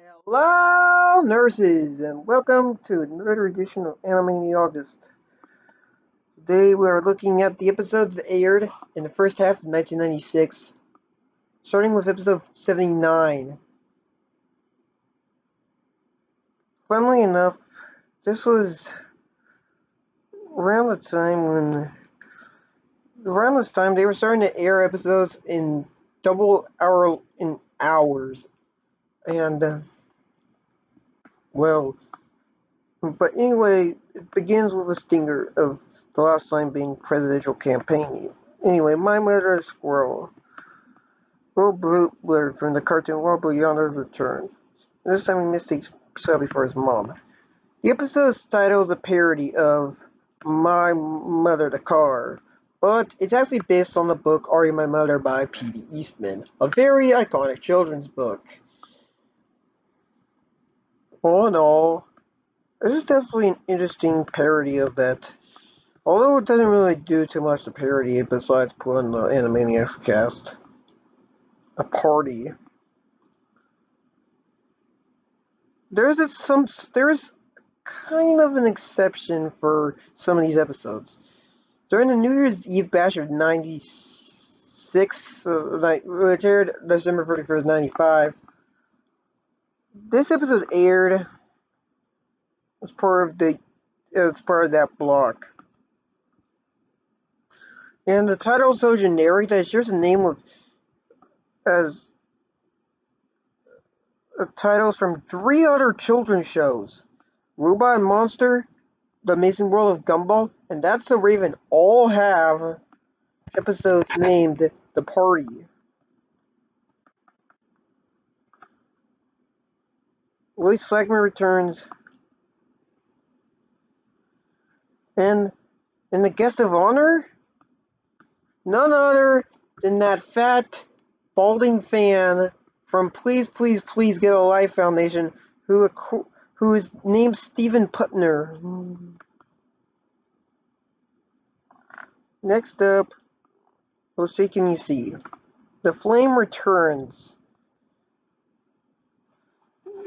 Hello, nurses, and welcome to another edition of Animaniaugust. Today we are looking at the episodes that aired in the first half of 1996, starting with episode 79. Funnily enough, this was around the time when, around this time, they were starting to air episodes in hours, and well, but anyway, it begins with a stinger of the last time being presidential campaign. Anyway, my mother is Squirrel. Will Blur from the cartoon World Beyond Earth return. This time he mistakes Shelby for his mom. The episode's title is a parody of My Mother the Car, but it's actually based on the book Are You My Mother by P.D. Eastman, a very iconic children's book. All in all, this is definitely an interesting parody of that. Although it doesn't really do too much to parody it besides putting the Animaniacs cast a party. There's kind of an exception for some of these episodes. During the New Year's Eve bash of '96, which aired December 31st, '95, this episode aired as part of that block. And the title is so generic that it shares the name with as titles from three other children's shows: Robot and Monster, The Amazing World of Gumball, and That's So Raven all have episodes named The Party. Lloyd Slackman returns, and in the guest of honor, none other than that fat, balding fan from Please Please Please Get a Life Foundation, who is named Stephen Putner. Next up, what's taking you see? The Flame returns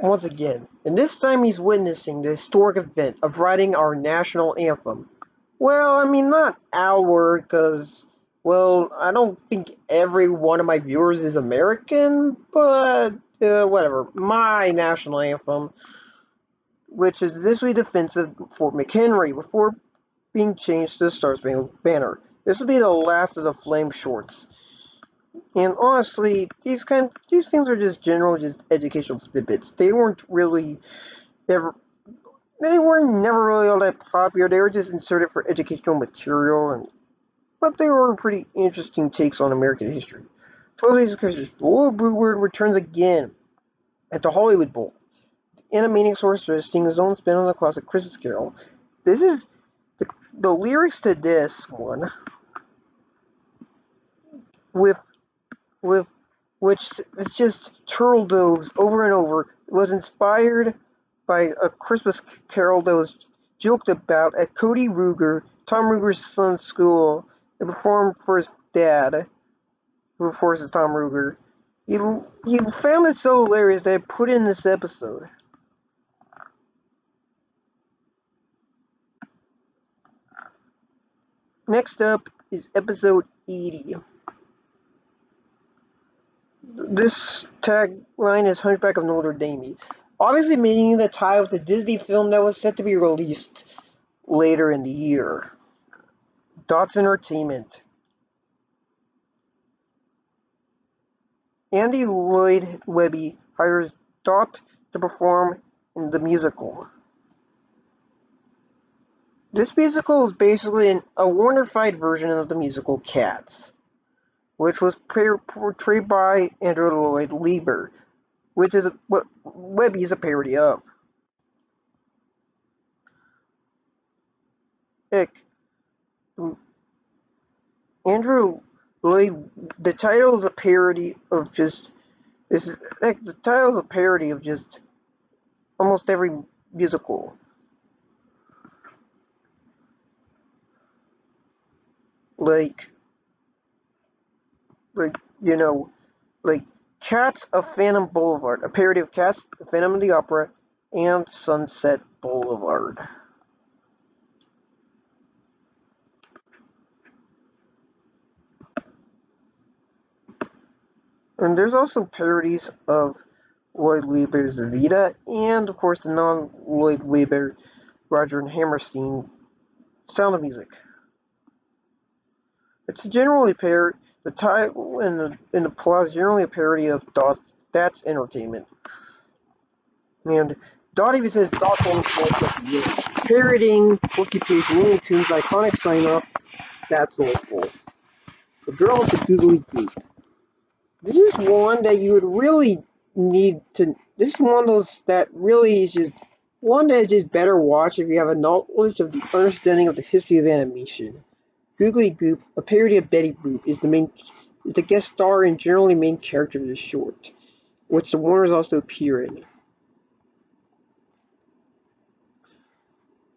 once again, and this time he's witnessing the historic event of writing our national anthem. Well, I mean, not our, because, well, I don't think every one of my viewers is American, but whatever. My national anthem, which is this week's defense of Fort McHenry, before being changed to the Star Spangled Banner. This will be the last of the Flame shorts. And honestly, these things are just just educational snippets. They weren't really ever. They were never really all that popular. They were just inserted for educational material, but they were pretty interesting takes on American history. 12 Days of Christmas. The Little Blue Bird returns again at the Hollywood Bowl. The Animaniacs Orchestra is singing his own spin on the classic Christmas Carol. This is the lyrics to this one, with with which is just turtle doves over and over, was inspired by a Christmas carol that was joked about at Cody Ruger, Tom Ruger's son's school, and performed for his dad, who of course is Tom Ruger. He found it so hilarious that I put in this episode. Next up is episode 80. This tagline is Hunchback of Notre Dame, obviously meaning the tie of the Disney film that was set to be released later in the year. Dot's Entertainment. Andy Lloyd Webby hires Dot to perform in the musical. This musical is basically a Warner-fied version of the musical Cats, which was portrayed by Andrew Lloyd Webber, which is what Webby is a parody of. Heck, Andrew Lloyd, the title is a parody of just the title is a parody of just almost every musical. Like like you know, like Cats of Phantom Boulevard, a parody of Cats, the Phantom of the Opera, and Sunset Boulevard. And there's also parodies of Lloyd Webber's Vita, and of course the non-Lloyd Webber Roger and Hammerstein Sound of Music. It's generally the title and the plot is generally a parody of That's Entertainment. And Dot even says Dot's only fault at the end. Parodying Occupation Looney Tunes' iconic sign-off, That's All False. The Girl with the Googly Goop. This is one that you would really need to. This is one of those that really is just one that is just better watched if you have a knowledge of the understanding of the history of animation. Googly Goop, a parody of Betty Boop, is the guest star and generally main character of the short, which the Warners also appear in.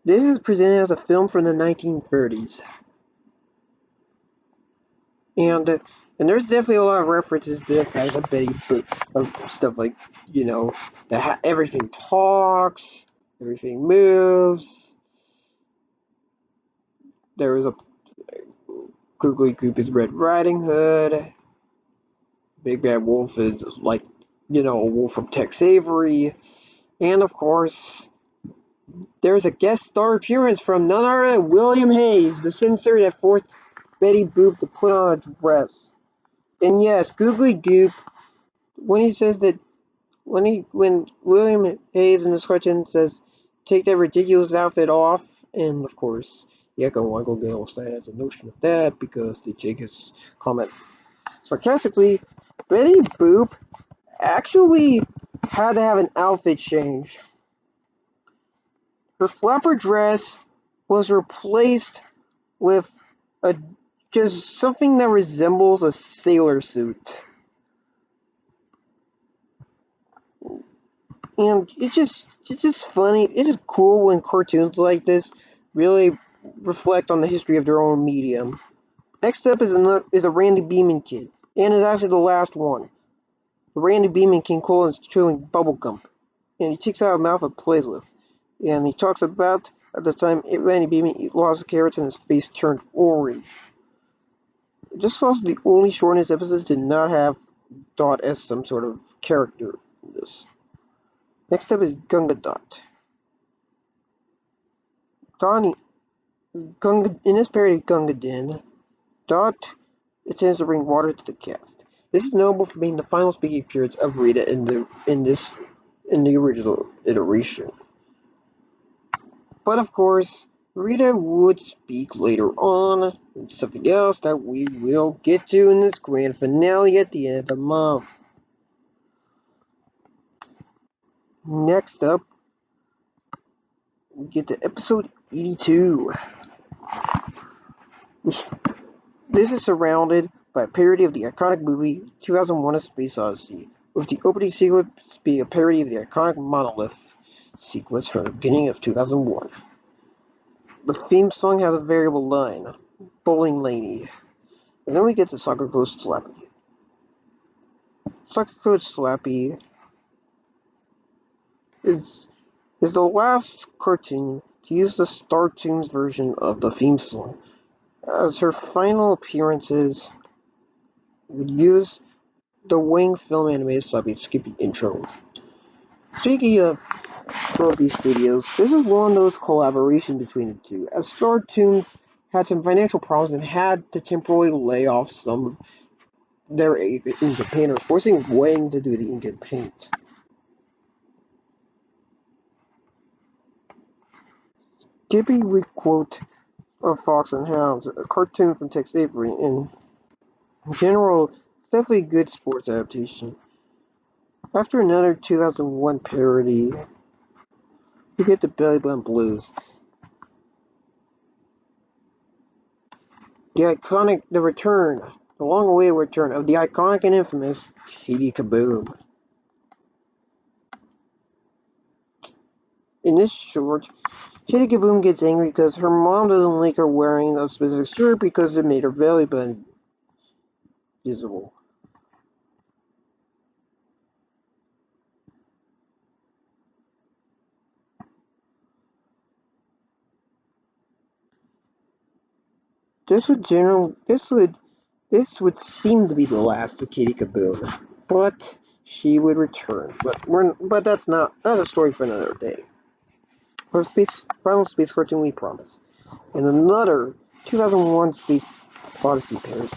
This is presented as a film from the 1930s. And there's definitely a lot of references to the fact that Betty Boop of stuff like, everything talks, everything moves. There is a Googly Goop is Red Riding Hood. Big Bad Wolf is like, a wolf from Tex Avery. And of course, there's a guest star appearance from none other than William Hayes, the censor that forced Betty Boop to put on a dress. And yes, Googly Goop, when he says that, when William Hayes in this cartoon says, take that ridiculous outfit off, and of course, the Echo Michael Gale side has a notion of that because they take his comment sarcastically. Betty Boop actually had to have an outfit change. Her flapper dress was replaced with a just something that resembles a sailor suit. And it's just funny. It is cool when cartoons like this really reflect on the history of their own medium. Next up is a Randy Beeman kid, and is actually the last one. The Randy Beeman King Cole is chewing bubblegum, and he takes out a mouth and plays with. And he talks about at the time Randy Beeman lost carrots and his face turned orange. This was the only short in this episode that did not have Dot as some sort of character in this. Next up is Gunga Dot. Donnie, in this parody of Gunga Din, Dot intends to bring water to the cast. This is notable for being the final speaking appearance of Rita in the original iteration. But of course, Rita would speak later on in something else that we will get to in this grand finale at the end of the month. Next up, we get to episode 82. This is surrounded by a parody of the iconic movie 2001: A Space Odyssey, with the opening sequence being a parody of the iconic Monolith sequence from the beginning of 2001. The theme song has a variable line, Bowling Laney. And then we get to Soccer Coach Slappy. Soccer Coach Slappy is the last cartoon to use the Star Tunes version of the theme song, as her final appearances would use the Wing film animated Slappy Skippy intro. Speaking of both these videos, this is one of those collaborations between the two, as Star Tunes had some financial problems and had to temporarily lay off some of their ink and painters, forcing Wang to do the ink and paint. Skippy would quote of Fox and Hounds, a cartoon from Tex Avery, in general, definitely a good sports adaptation. After another 2001 parody, we get the Belly Button Blues. The long-awaited return of the iconic and infamous Katie Kaboom. In this short, Katie Kaboom gets angry because her mom doesn't like her wearing a specific shirt because it made her belly button visible. this would seem to be the last of Kitty Kaboom, but she would return. But that's not a story for another day. For space final space cartoon, we promise. And another 2001 Space Odyssey parody.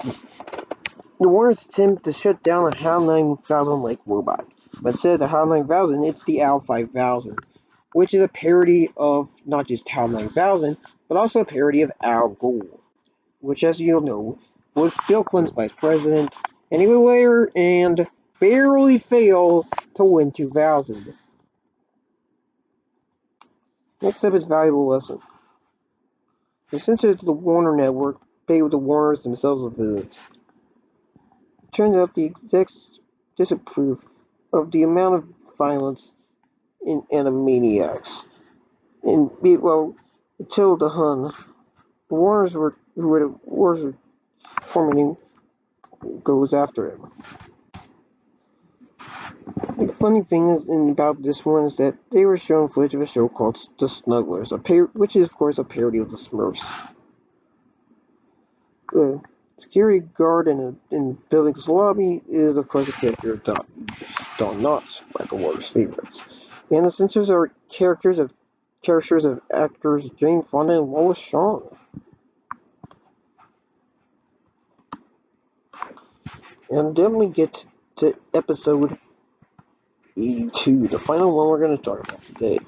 The Warners attempt to shut down the HAL 9000 like robot, but instead of the HAL 9000, it's the AL 5000, which is a parody of not just HAL 9000, but also a parody of Al Gore, which, as you'll know, was Bill Clinton's vice president, and he would later and barely fail to win 2000. Next up is valuable lesson. The censors of the Warner Network paid the Warners themselves a visit. It turns out the execs disapprove of the amount of violence in Animaniacs. And well, until the Hun, the Warners were forming goes after him. The funny thing is about this one is that they were shown footage of a show called The Snugglers, which is of course a parody of the Smurfs. The security guard in building's lobby is of course a character of Don Knotts, Michael Waters' favorites. And the censors are characters of actors Jane Fonda and Wallace Shawn. And then we get to episode 82, the final one we're going to talk about today.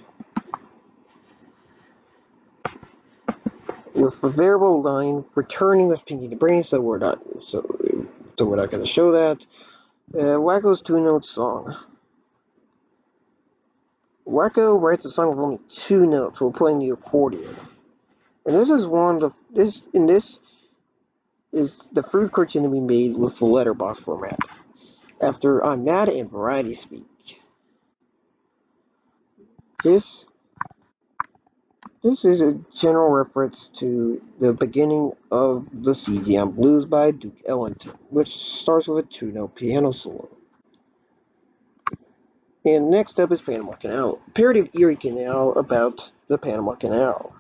With a variable line returning with Pinky the Brain, so we're not going to show that. Wacko's 2-note song. Wacko writes a song with only 2 notes while playing the accordion. And this is the third cartoon to be made with the letterbox format, after I'm Mad and Variety Speak. This is a general reference to the beginning of the CD on Blues by Duke Ellington, which starts with a 2-note piano solo. And next up is Panama Canal, a parody of Erie Canal about the Panama Canal.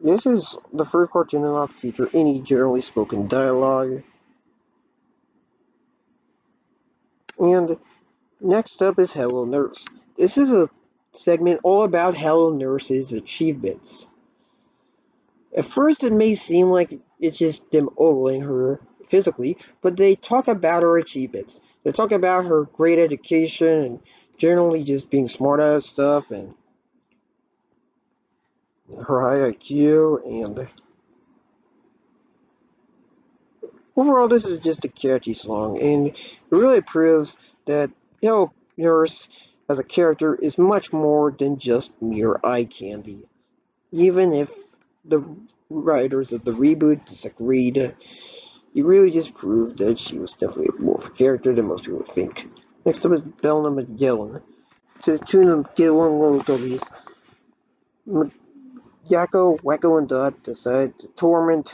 This is the first cartoon to not feature any generally spoken dialogue. And next up is Hello Nurse. This is a segment all about Hello Nurse's achievements. At first it may seem like it's just them ogling her physically, but they talk about her achievements. They talk about her great education and generally just being smart at stuff and her high IQ, and overall this is just a catchy song, and it really proves that Hello Nurse as a character is much more than just mere eye candy. Even if the writers of the reboot disagreed, it really just proved that she was definitely more of a character than most people think. Next up is Belna Magellan. To the tune of Gillen Little W's, Yakko, Wacko, and Dot decide to torment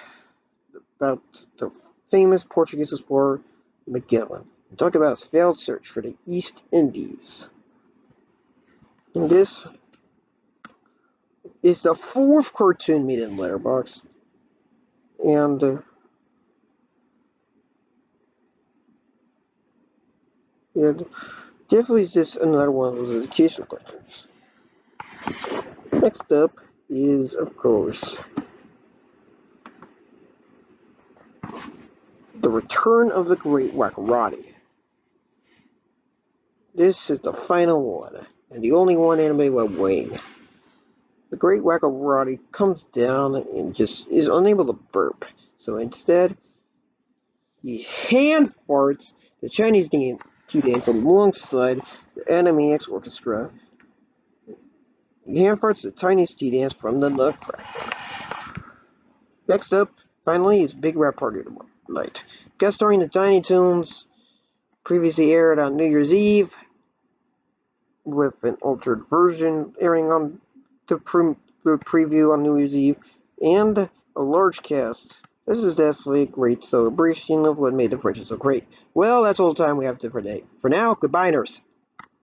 about the famous Portuguese explorer Magellan and talk about his failed search for the East Indies. And this is the 4th cartoon made in Letterboxd, and definitely is just another one of those educational cartoons. Next up is, of course, The Return of the Great Wackarati. This is the final one, and the only one animated by Wayne. The Great Wackarati comes down and just is unable to burp, so instead, he hand farts the Chinese tea dance alongside the Animaniacs Orchestra. He hand farts the Chinese tea dance from the Nutcracker. Next up, finally, is Big Rap Party Tonight. Guest starring the Tiny Toons, previously aired on New Year's Eve, with an altered version airing on the preview on New Year's Eve, and a large cast. This is definitely a great celebration of what made the franchise so great. Well, that's all the time we have for today. For now, goodbye, nurse.